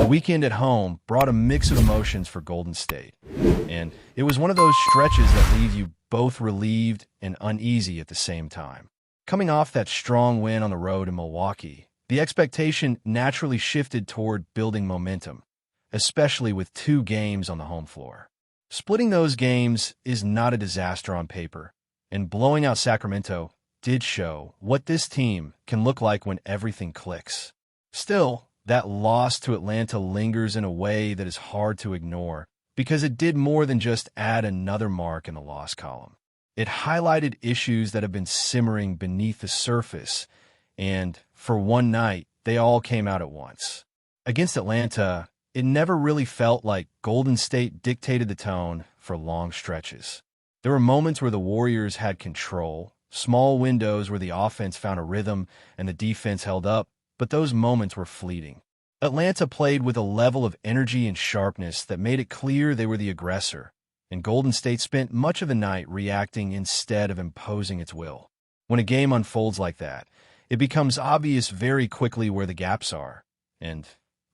The weekend at home brought a mix of emotions for Golden State, and it was one of those stretches that leave you both relieved and uneasy at the same time. Coming off that strong win on the road in Milwaukee, the expectation naturally shifted toward building momentum, especially with 2 games on the home floor. Splitting those games is not a disaster on paper, and blowing out Sacramento did show what this team can look like when everything clicks. Still, that loss to Atlanta lingers in a way that is hard to ignore because it did more than just add another mark in the loss column. It highlighted issues that have been simmering beneath the surface, and for one night, they all came out at once. Against Atlanta, it never really felt like Golden State dictated the tone for long stretches. There were moments where the Warriors had control, small windows where the offense found a rhythm and the defense held up, but those moments were fleeting. Atlanta played with a level of energy and sharpness that made it clear they were the aggressor, and Golden State spent much of the night reacting instead of imposing its will. When a game unfolds like that, it becomes obvious very quickly where the gaps are, and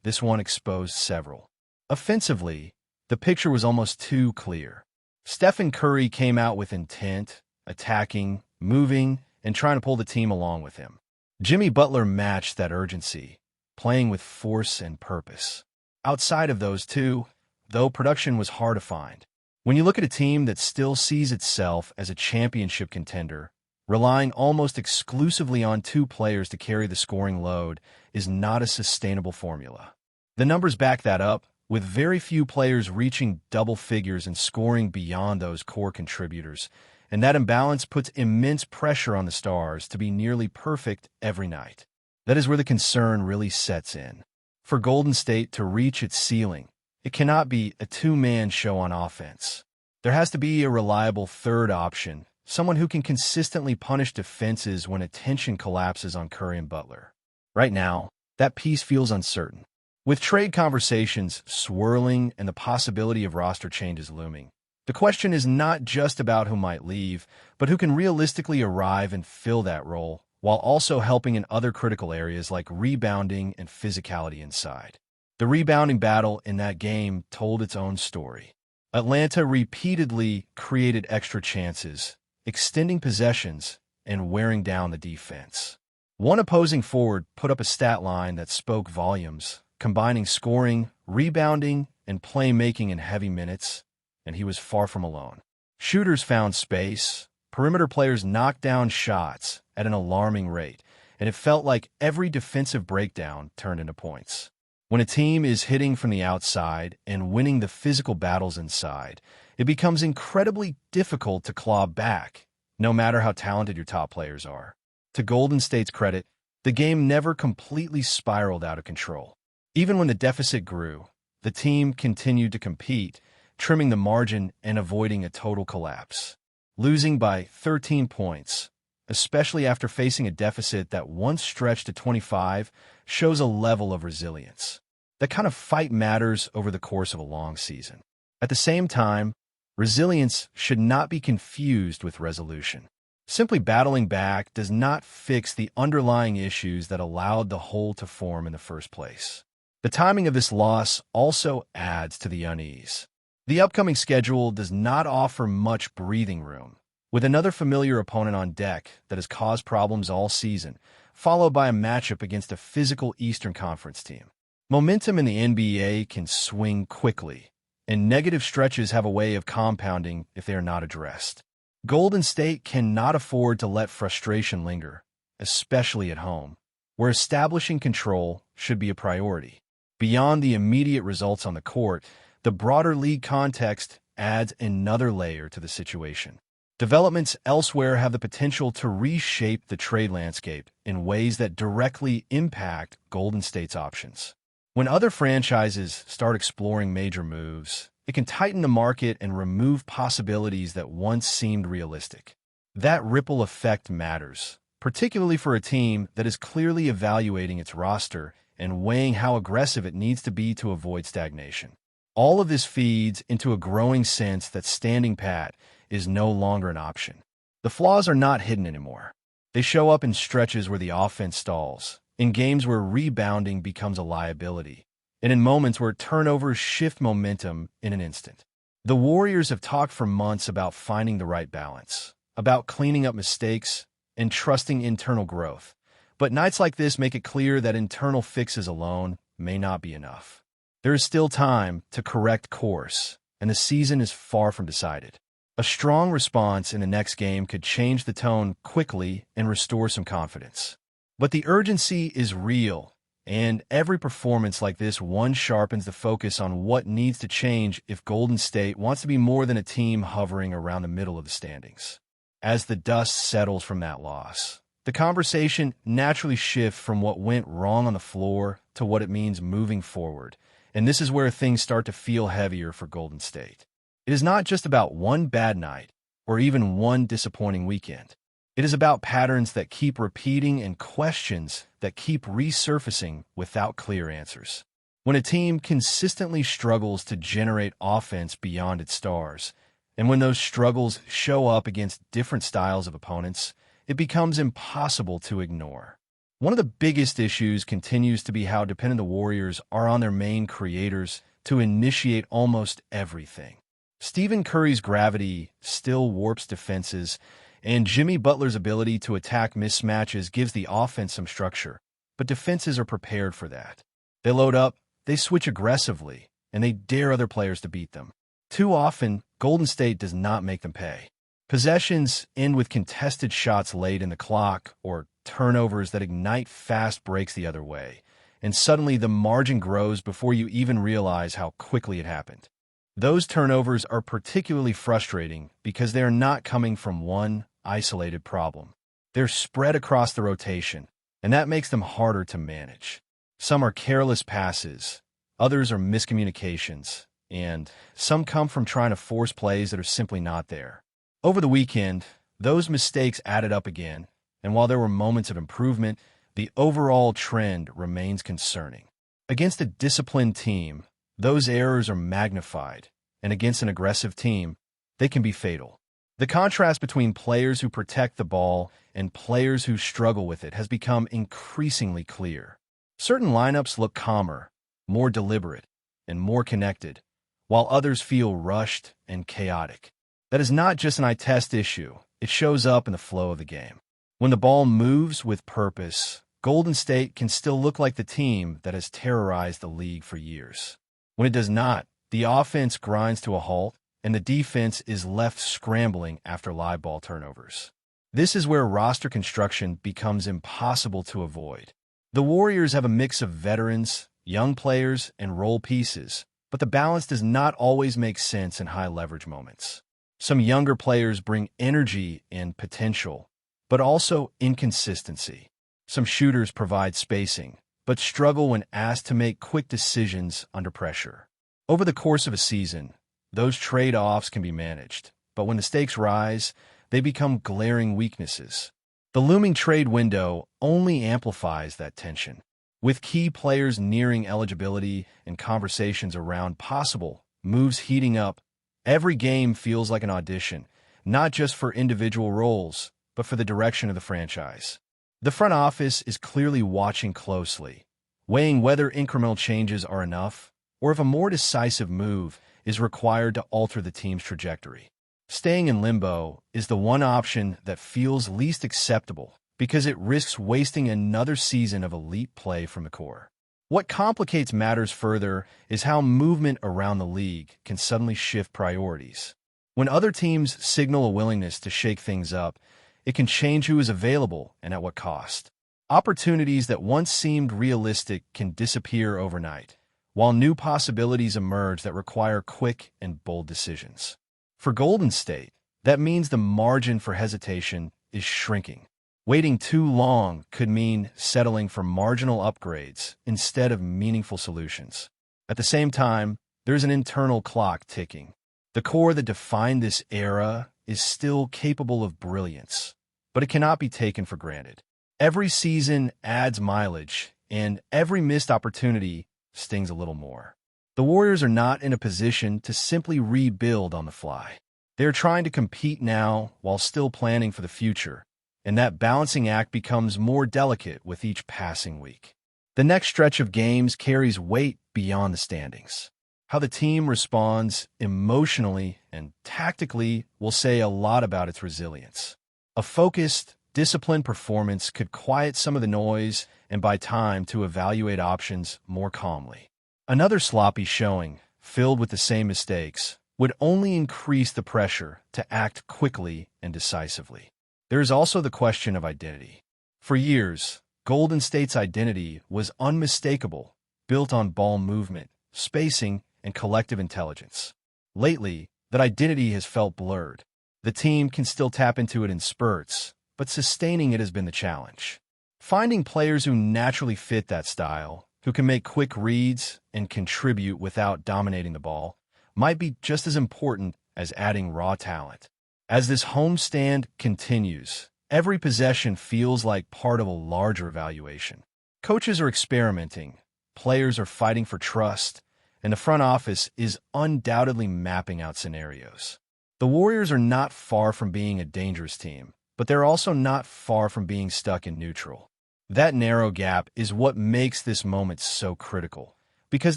this one exposed several. Offensively, the picture was almost too clear. Stephen Curry came out with intent, attacking, moving, and trying to pull the team along with him. Jimmy Butler matched that urgency, playing with force and purpose. Outside of those two, though, production was hard to find. When you look at a team that still sees itself as a championship contender, relying almost exclusively on 2 players to carry the scoring load is not a sustainable formula. The numbers back that up, with very few players reaching double figures and scoring beyond those core contributors, and that imbalance puts immense pressure on the stars to be nearly perfect every night. That is where the concern really sets in. For Golden State to reach its ceiling, it cannot be a 2-man show on offense. There has to be a reliable third option, someone who can consistently punish defenses when attention collapses on Curry and Butler. Right now, that piece feels uncertain. With trade conversations swirling and the possibility of roster changes looming, the question is not just about who might leave, but who can realistically arrive and fill that role, while also helping in other critical areas like rebounding and physicality inside. The rebounding battle in that game told its own story. Atlanta repeatedly created extra chances, extending possessions, and wearing down the defense. One opposing forward put up a stat line that spoke volumes, combining scoring, rebounding, and playmaking in heavy minutes, and he was far from alone. Shooters found space, perimeter players knocked down shots at an alarming rate, and it felt like every defensive breakdown turned into points. When a team is hitting from the outside and winning the physical battles inside, it becomes incredibly difficult to claw back, no matter how talented your top players are. To Golden State's credit, the game never completely spiraled out of control. Even when the deficit grew, the team continued to compete, trimming the margin and avoiding a total collapse. Losing by 13 points, especially after facing a deficit that once stretched to 25, shows a level of resilience. That kind of fight matters over the course of a long season. At the same time, resilience should not be confused with resolution. Simply battling back does not fix the underlying issues that allowed the hole to form in the first place. The timing of this loss also adds to the unease. The upcoming schedule does not offer much breathing room, with another familiar opponent on deck that has caused problems all season, followed by a matchup against a physical Eastern Conference team. Momentum in the NBA can swing quickly, and negative stretches have a way of compounding if they are not addressed. Golden State cannot afford to let frustration linger, especially at home, where establishing control should be a priority. Beyond the immediate results on the court, the broader league context adds another layer to the situation. Developments elsewhere have the potential to reshape the trade landscape in ways that directly impact Golden State's options. When other franchises start exploring major moves, it can tighten the market and remove possibilities that once seemed realistic. That ripple effect matters, particularly for a team that is clearly evaluating its roster and weighing how aggressive it needs to be to avoid stagnation. All of this feeds into a growing sense that standing pat is no longer an option. The flaws are not hidden anymore. They show up in stretches where the offense stalls, in games where rebounding becomes a liability, and in moments where turnovers shift momentum in an instant. The Warriors have talked for months about finding the right balance, about cleaning up mistakes and trusting internal growth. But nights like this make it clear that internal fixes alone may not be enough. There is still time to correct course, and the season is far from decided. A strong response in the next game could change the tone quickly and restore some confidence. But the urgency is real, and every performance like this one sharpens the focus on what needs to change if Golden State wants to be more than a team hovering around the middle of the standings. As the dust settles from that loss, the conversation naturally shifts from what went wrong on the floor to what it means moving forward, and this is where things start to feel heavier for Golden State. It is not just about one bad night or even one disappointing weekend. It is about patterns that keep repeating and questions that keep resurfacing without clear answers. When a team consistently struggles to generate offense beyond its stars, and when those struggles show up against different styles of opponents, it becomes impossible to ignore. One of the biggest issues continues to be how dependent the Warriors are on their main creators to initiate almost everything. Stephen Curry's gravity still warps defenses, and Jimmy Butler's ability to attack mismatches gives the offense some structure, but defenses are prepared for that. They load up, they switch aggressively, and they dare other players to beat them. Too often, Golden State does not make them pay. Possessions end with contested shots late in the clock or turnovers that ignite fast breaks the other way, and suddenly the margin grows before you even realize how quickly it happened. Those turnovers are particularly frustrating because they are not coming from one isolated problem. They're spread across the rotation, and that makes them harder to manage. Some are careless passes, others are miscommunications, and some come from trying to force plays that are simply not there. Over the weekend, those mistakes added up again, and while there were moments of improvement, the overall trend remains concerning. Against a disciplined team, those errors are magnified, and against an aggressive team, they can be fatal. The contrast between players who protect the ball and players who struggle with it has become increasingly clear. Certain lineups look calmer, more deliberate, and more connected, while others feel rushed and chaotic. That is not just an eye test issue, it shows up in the flow of the game. When the ball moves with purpose, Golden State can still look like the team that has terrorized the league for years. When it does not, the offense grinds to a halt, and the defense is left scrambling after live ball turnovers. This is where roster construction becomes impossible to avoid. The Warriors have a mix of veterans, young players, and role pieces, but the balance does not always make sense in high-leverage moments. Some younger players bring energy and potential, but also inconsistency. Some shooters provide spacing, but struggle when asked to make quick decisions under pressure. Over the course of a season, those trade-offs can be managed, but when the stakes rise, they become glaring weaknesses. The looming trade window only amplifies that tension. With key players nearing eligibility and conversations around possible moves heating up, every game feels like an audition, not just for individual roles, but for the direction of the franchise. The front office is clearly watching closely, weighing whether incremental changes are enough, or if a more decisive move is required to alter the team's trajectory. Staying in limbo is the one option that feels least acceptable because it risks wasting another season of elite play from the core. What complicates matters further is how movement around the league can suddenly shift priorities. When other teams signal a willingness to shake things up, it can change who is available and at what cost. Opportunities that once seemed realistic can disappear overnight, while new possibilities emerge that require quick and bold decisions. For Golden State, that means the margin for hesitation is shrinking. Waiting too long could mean settling for marginal upgrades instead of meaningful solutions. At the same time, there's an internal clock ticking. The core that defined this era is still capable of brilliance, but it cannot be taken for granted. Every season adds mileage, and every missed opportunity stings a little more. The Warriors are not in a position to simply rebuild on the fly. They are trying to compete now while still planning for the future, and that balancing act becomes more delicate with each passing week. The next stretch of games carries weight beyond the standings. How the team responds emotionally and tactically will say a lot about its resilience. A focused, disciplined performance could quiet some of the noise and buy time to evaluate options more calmly. Another sloppy showing, filled with the same mistakes, would only increase the pressure to act quickly and decisively. There is also the question of identity. For years, Golden State's identity was unmistakable, built on ball movement, spacing, and collective intelligence. Lately, that identity has felt blurred. The team can still tap into it in spurts, but sustaining it has been the challenge. Finding players who naturally fit that style, who can make quick reads and contribute without dominating the ball, might be just as important as adding raw talent. As this homestand continues, every possession feels like part of a larger evaluation. Coaches are experimenting, players are fighting for trust, and the front office is undoubtedly mapping out scenarios. The Warriors are not far from being a dangerous team, but they're also not far from being stuck in neutral. That narrow gap is what makes this moment so critical, because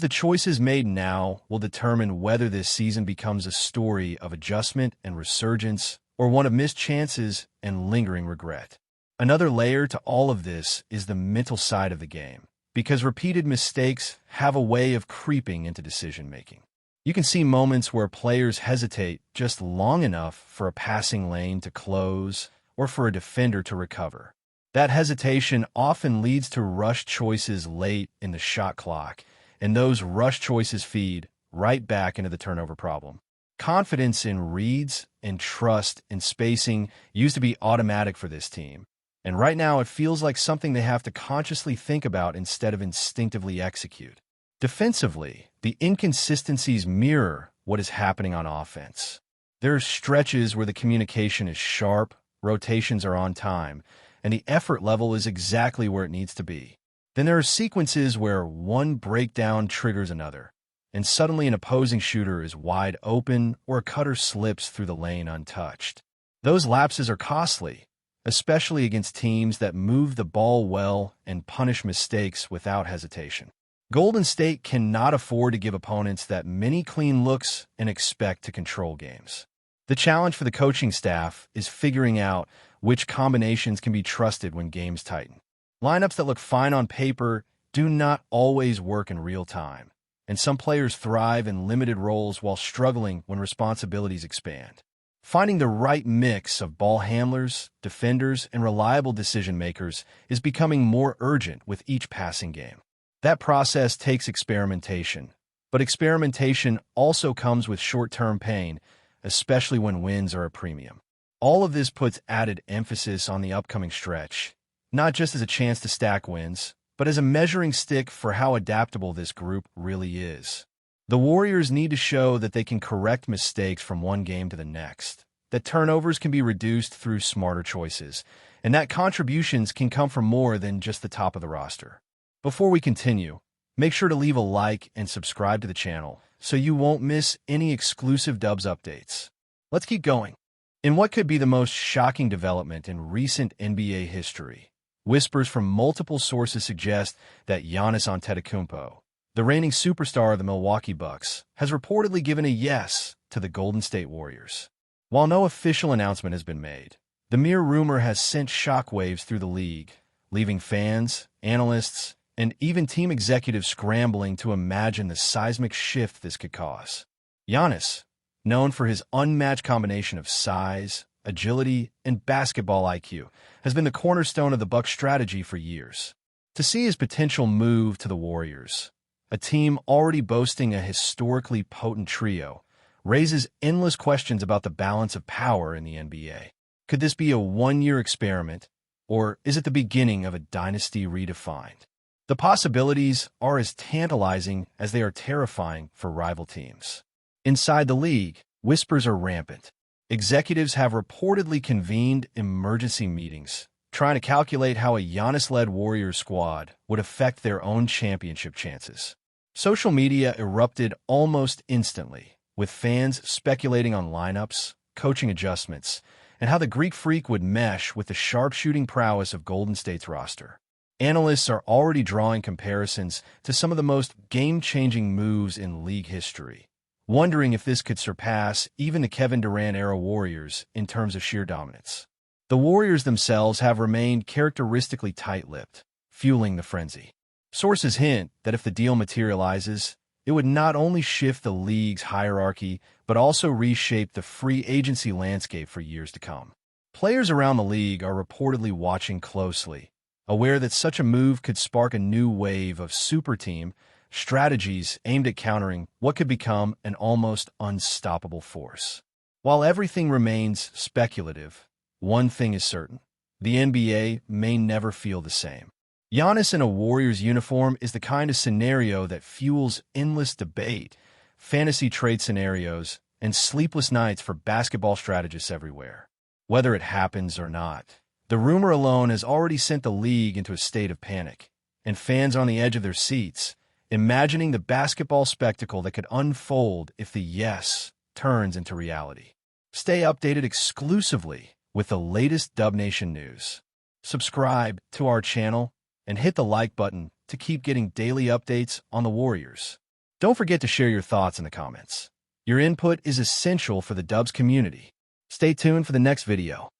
the choices made now will determine whether this season becomes a story of adjustment and resurgence or one of missed chances and lingering regret. Another layer to all of this is the mental side of the game, because repeated mistakes have a way of creeping into decision-making. You can see moments where players hesitate just long enough for a passing lane to close or for a defender to recover. That hesitation often leads to rushed choices late in the shot clock, and those rushed choices feed right back into the turnover problem. Confidence in reads and trust in spacing used to be automatic for this team, and right now it feels like something they have to consciously think about instead of instinctively execute. Defensively, the inconsistencies mirror what is happening on offense. There are stretches where the communication is sharp, rotations are on time, and the effort level is exactly where it needs to be. Then there are sequences where one breakdown triggers another, and suddenly an opposing shooter is wide open or a cutter slips through the lane untouched. Those lapses are costly, especially against teams that move the ball well and punish mistakes without hesitation. Golden State cannot afford to give opponents that many clean looks and expect to control games. The challenge for the coaching staff is figuring out which combinations can be trusted when games tighten. Lineups that look fine on paper do not always work in real time, and some players thrive in limited roles while struggling when responsibilities expand. Finding the right mix of ball handlers, defenders, and reliable decision-makers is becoming more urgent with each passing game. That process takes experimentation, but experimentation also comes with short-term pain, especially when wins are a premium. All of this puts added emphasis on the upcoming stretch, not just as a chance to stack wins, but as a measuring stick for how adaptable this group really is. The Warriors need to show that they can correct mistakes from one game to the next, that turnovers can be reduced through smarter choices, and that contributions can come from more than just the top of the roster. Before we continue, make sure to leave a like and subscribe to the channel so you won't miss any exclusive Dubs updates. Let's keep going. In what could be the most shocking development in recent NBA history, whispers from multiple sources suggest that Giannis Antetokounmpo, the reigning superstar of the Milwaukee Bucks, has reportedly given a yes to the Golden State Warriors. While no official announcement has been made, the mere rumor has sent shockwaves through the league, leaving fans, analysts, and even team executives scrambling to imagine the seismic shift this could cause. Giannis, known for his unmatched combination of size, agility, and basketball IQ, has been the cornerstone of the Bucks' strategy for years. To see his potential move to the Warriors, a team already boasting a historically potent trio, raises endless questions about the balance of power in the NBA. Could this be a one-year experiment, or is it the beginning of a dynasty redefined? The possibilities are as tantalizing as they are terrifying for rival teams. Inside the league, whispers are rampant. Executives have reportedly convened emergency meetings, trying to calculate how a Giannis-led Warriors squad would affect their own championship chances. Social media erupted almost instantly, with fans speculating on lineups, coaching adjustments, and how the Greek Freak would mesh with the sharpshooting prowess of Golden State's roster. Analysts are already drawing comparisons to some of the most game-changing moves in league history, wondering if this could surpass even the Kevin Durant-era Warriors in terms of sheer dominance. The Warriors themselves have remained characteristically tight-lipped, fueling the frenzy. Sources hint that if the deal materializes, it would not only shift the league's hierarchy, but also reshape the free agency landscape for years to come. Players around the league are reportedly watching closely, aware that such a move could spark a new wave of super team strategies aimed at countering what could become an almost unstoppable force. While everything remains speculative, one thing is certain: the NBA may never feel the same. Giannis in a Warriors uniform is the kind of scenario that fuels endless debate, fantasy trade scenarios, and sleepless nights for basketball strategists everywhere. Whether it happens or not, the rumor alone has already sent the league into a state of panic, and fans on the edge of their seats, imagining the basketball spectacle that could unfold if the yes turns into reality. Stay updated exclusively with the latest Dub Nation news. Subscribe to our channel and hit the like button to keep getting daily updates on the Warriors. Don't forget to share your thoughts in the comments. Your input is essential for the Dubs community. Stay tuned for the next video.